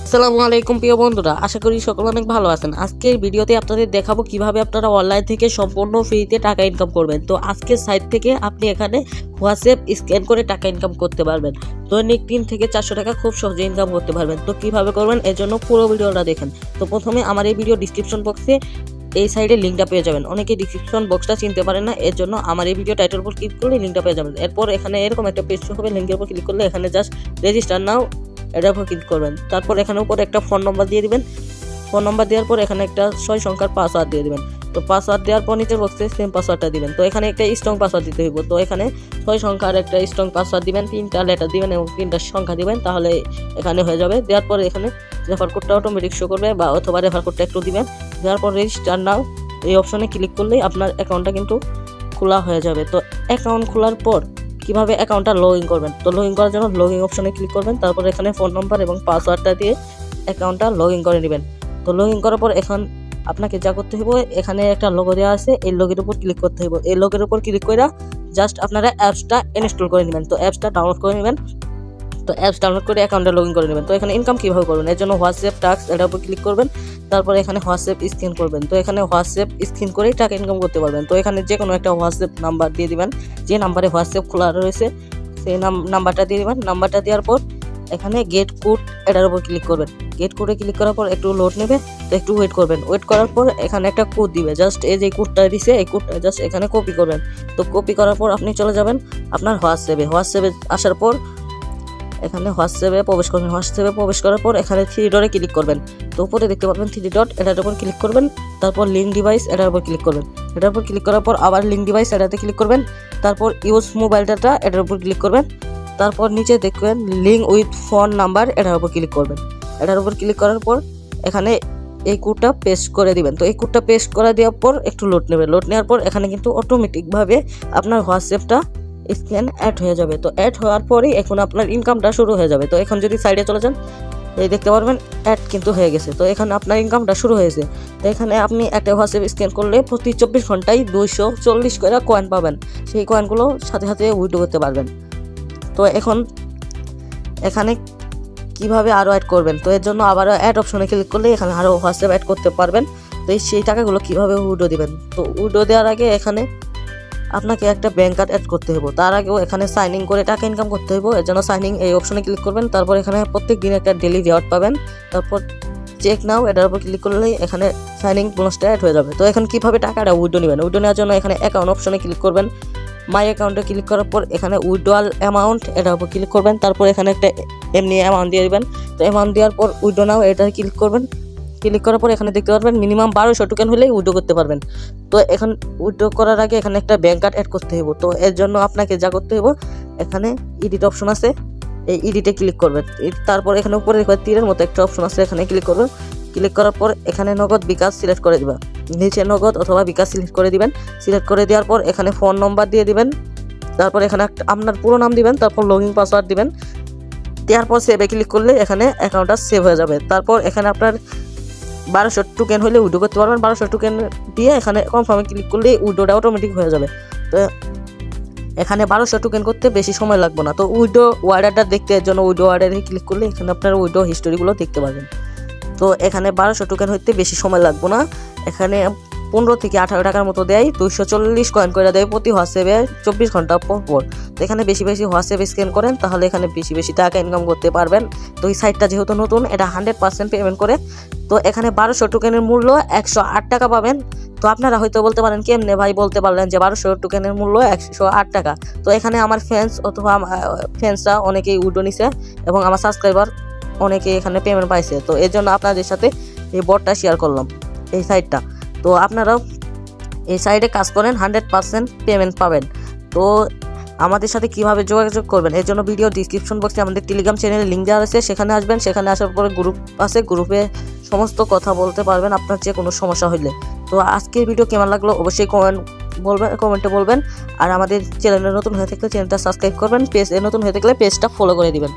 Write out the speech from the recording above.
আসসালামু আলাইকুম প্রিয় বন্ধুরা, আশা করি সকলে অনেক ভালো আছেন। আজকের ভিডিওতে আপনাদের দেখাবো কিভাবে আপনারা অনলাইন থেকে সম্পূর্ণ ফ্রিতে টাকা ইনকাম করবেন। তো আজকের সাইট থেকে আপনি এখানে হোয়াটসঅ্যাপ স্ক্যান করে টাকা ইনকাম করতে পারবেন। দৈনিক 3 থেকে 400 টাকা খুব সহজে ইনকাম করতে পারবেন। তো কিভাবে করবেন এর জন্য পুরো ভিডিওটা দেখেন। তো প্রথমে আমার এই ভিডিও ডিসক্রিপশন বক্সে এই সাইডে লিঙ্কটা পেয়ে যাবেন। অনেকে ডিসক্রিপশন বক্সটা চিনতে পারেন না, এর জন্য আমার এই ভিডিও টাইটেল উপর ক্লিক করলে লিঙ্কটা পেয়ে যাবেন। এরপর এখানে এরকম একটা পেজ শো হবে, লিঙ্কের উপর ক্লিক করলে এখানে জাস্ট রেজিস্টার নাও এটার উপর ক্লিক করবেন। তারপর এখানে উপরে একটা ফোন নম্বর দিয়ে দিবেন। ফোন নম্বর দেওয়ার পর এখানে একটা 6 সংখ্যার পাসওয়ার্ড দিয়ে দিবেন। তো পাসওয়ার্ড দেওয়ার পর নিচের বক্সে সেম পাসওয়ার্ডটা দিবেন। তো এখানে একটা স্ট্রং পাসওয়ার্ড দিতে হইব। তো এখানে 6 সংখ্যার একটা স্ট্রং পাসওয়ার্ড দিবেন, 3টা লেটার দিবেন এবং 3টা সংখ্যা দিবেন, তাহলে এখানে হয়ে যাবে। দেওয়ার পর এখানে রেফার কোডটা অটোমেটিক শো করবে বা অথবা রেফার কোডটা একটু দিবেন। দেওয়ার পর রেজিস্টার নাও এই অপশনে ক্লিক করলেই আপনার অ্যাকাউন্টটা কিন্তু খোলা হয়ে যাবে। তো অ্যাকাউন্ট খোলার পর কিভাবে অ্যাকাউন্টটা লগ ইন করবেন, তো লগ ইন করার জন্য লগ ইন অপশনে ক্লিক করবেন। তারপর এখানে ফোন নাম্বার এবং পাসওয়ার্ডটা দিয়ে অ্যাকাউন্টটা লগ ইন করে নেবেন। তো লগ ইন করার পর এখন আপনাকে যা করতে হবে, এখানে একটা লোগো দেওয়া আছে, এই লোগোর উপর ক্লিক করতে হবে। এই লোগোর উপর ক্লিক করে জাস্ট আপনারা অ্যাপসটা ইনস্টল করে নেবেন। তো অ্যাপসটা ডাউনলোড করে নেবেন। তো অ্যাপস ডাউনলোড করে অ্যাকাউন্টে লগ ইন করে নেবেন। তো এখানে ইনকাম কীভাবে করবেন এর জন্য হোয়াটসঅ্যাপ টাস্ক এটার উপর ক্লিক করবেন। তারপর এখানে হোয়াটসঅ্যাপ স্ক্যান করবেন। তো এখানে হোয়াটসঅ্যাপ স্ক্যান করেই টাকা ইনকাম করতে পারবেন। তো এখানে যে কোনো একটা হোয়াটসঅ্যাপ নাম্বার দিয়ে দিবেন, যে নাম্বারে হোয়াটসঅ্যাপ খোলা রয়েছে সেই নাম্বারটা দিয়ে দিবেন। নাম্বারটা দেওয়ার পর এখানে গেট কোড এটার উপর ক্লিক করবেন। গেট কোডে ক্লিক করার পর একটু লোড নেবে, তো একটু ওয়েট করবেন। ওয়েট করার পর এখানে একটা কোড দিবে, জাস্ট এই যে কোডটা দিছে এই কোডটা জাস্ট এখানে কপি করবেন। তো কপি করার পর আপনি চলে যাবেন আপনার হোয়াটসঅ্যাপে আসার পর এখানে হোয়াটসঅ্যাপে প্রবেশ করবেন। হোয়াটসঅ্যাপে প্রবেশ করার পর এখানে 3 ডটে ক্লিক করবেন। তো উপরে দেখতে পাবেন 3 ডট, এটার উপর ক্লিক করবেন। তারপর লিঙ্ক ডিভাইস এটার উপর ক্লিক করবেন। এটার উপর ক্লিক করার পর আবার লিঙ্ক ডিভাইস এটাতে ক্লিক করবেন। তারপর ইউজ মোবাইল ডাটা এটার উপর ক্লিক করবেন। তারপর নিচে দেখবেন লিঙ্ক উইথ ফোন নাম্বার এটার উপর ক্লিক করবেন। এটার উপর ক্লিক করার পর এখানে এই কোডটা পেস্ট করে দিবেন। তো এই কোডটা পেস্ট করে দেওয়ার পর একটু লোড নেবে। লোড নেওয়ার পর এখানে কিন্তু অটোমেটিকভাবে আপনার হোয়াটসঅ্যাপটা স্ক্যান অ্যাড হয়ে যাবে। তো অ্যাড হওয়ার পরেই এখন আপনার ইনকামটা শুরু হয়ে যাবে। তো এখন যদি সাইডে চলে যান, এই দেখতে পারবেন অ্যাড কিন্তু হয়ে গেছে। তো এখানে আপনার ইনকামটা শুরু হয়েছে। তো এখানে আপনি একটা হোয়াটসঅ্যাপ স্ক্যান করলে প্রতি 24 ঘন্টায় 240 করে কয়েন পাবেন। সেই কয়েনগুলো সাথে সাথে উইথড্র করতে পারবেন। তো এখন এখানে কিভাবে আরও অ্যাড করবেন, তো এর জন্য আবারও অ্যাড অপশনে ক্লিক করলে এখানে আরও হোয়াটসঅ্যাপ অ্যাড করতে পারবেন। তো সেই টাকাগুলো কীভাবে উইথড্র দিবেন, তো উইথড্র দেওয়ার আগে এখানে আপনাকে একটা ব্যাঙ্ক কার্ড অ্যাড করতে হবে। তার আগেও এখানে সাইন ইন করে টাকা ইনকাম করতে হবে। এর জন্য সাইন ইন এই অপশনে ক্লিক করবেন। তারপর এখানে প্রত্যেক দিন একটা ডেলি রিওয়ার্ড পাবেন। তারপর চেক নাও এটার উপর ক্লিক করলেই এখানে সাইন ইন বোনাসটা অ্যাড হয়ে যাবে। তো এখন কীভাবে টাকাটা উইথড্র নেবেন, উইথড্র নেওয়ার জন্য এখানে অ্যাকাউন্ট অপশনে ক্লিক করবেন। মাই অ্যাকাউন্টে ক্লিক করার পর এখানে উইথড্রয়াল অ্যামাউন্ট এটার উপর ক্লিক করবেন। তারপর এখানে একটা এমনি অ্যামাউন্ট দিয়ে দেবেন। তো অ্যামাউন্ট দেওয়ার পর উইথড্র নাও এটা ক্লিক করবেন। ক্লিক করার পর এখানে দেখতে পারবেন মিনিমাম 1200 টোকেন হলেই উইথড্র করতে পারবেন। তো এখন উইথড্র করার আগে এখানে একটা ব্যাঙ্ক কার্ড অ্যাড করতে হবে। তো এর জন্য আপনাকে যা করতে হবে, এখানে এডিট অপশন আছে, এই এডিটে ক্লিক করবেন। তারপর এখানে উপরে তীরের মতো একটা অপশন আছে, এখানে ক্লিক করবেন। ক্লিক করার পর এখানে নগদ বিকাশ সিলেক্ট করে দিবেন। নিচে নগদ অথবা বিকাশ সিলেক্ট করে দিবেন। সিলেক্ট করে দেওয়ার পর এখানে ফোন নম্বর দিয়ে দিবেন। তারপর এখানে আপনার পুরো নাম দিবেন। তারপর লগ ইন পাসওয়ার্ড দিবেন। দেওয়ার পর সেভে ক্লিক করলে এখানে অ্যাকাউন্টটা সেভ হয়ে যাবে। তারপর এখানে আপনার 1200 টোকেন হলে উইথড্র করতে পারবেন। 1200 টোকেন দিয়ে এখানে কনফার্মে ক্লিক করলে উইথড্রটা অটোমেটিক হয়ে যাবে। তো এখানে 1200 টোকেন করতে বেশি সময় লাগবে না। তো উইথড্র ওয়ার্ডারটা দেখতে এর জন্য উইথড্র ওয়ার্ডারে ক্লিক করলে এখানে আপনার উইথড্র হিস্টোরিগুলো দেখতে পাবেন। তো এখানে 1200 টোকেন হইতে বেশি সময় লাগবে না। এখানে 15 থেকে 18 টাকার মতো দেয়, 240 কয়েন করে দেয় প্রতি হোয়াটসঅ্যাপে 24 ঘন্টা পর। তো এখানে বেশি বেশি হোয়াটসঅ্যাপ স্ক্যান করেন, তাহলে এখানে বেশি বেশি টাকা ইনকাম করতে পারবেন। তো এই সাইটটা যেহেতু নতুন, এটা 100% পেমেন্ট করে। তো এখানে 1200 টোকেনের মূল্য 108 টাকা পাবেন। তো আপনারা হয়তো বলতে পারেন কেমনে ভাই বলতে পারলেন যে 1200 টোকেনের মূল্য 108 টাকা। তো এখানে আমার ফ্রেন্ডসরা অনেকেই উইথড্র নিছে এবং আমার সাবস্ক্রাইবার অনেকে এখানে পেমেন্ট পাইছে। তো এর জন্য আপনাদের সাথে এই বটটা শেয়ার করলাম, এই সাইটটা। তো আপনারাও এই সাইটে কাজ করেন, 100% পেমেন্ট পাবেন। তো আমাদের সাথে কিভাবে যোগাযোগ করবেন এর জন্য ভিডিও ডিসক্রিপশন বক্সে আমাদের টেলিগ্রাম চ্যানেলে লিঙ্ক দেওয়া আছে, সেখানে আসবেন। সেখানে আসার পরে গ্রুপ আছে, গ্রুপে সমস্ত কথা বলতে পারবেন আপনার যে কোনো সমস্যা হইলে। তো আজকের ভিডিও কেমন লাগলো অবশ্যই কমেন্টে বলবেন। আর আমাদের চ্যানেলে নতুন হয়ে থাকলে চ্যানেলটা সাবস্ক্রাইব করবেন। পেজে নতুন হয়ে থাকলে পেজটা ফলো করে দিবেন।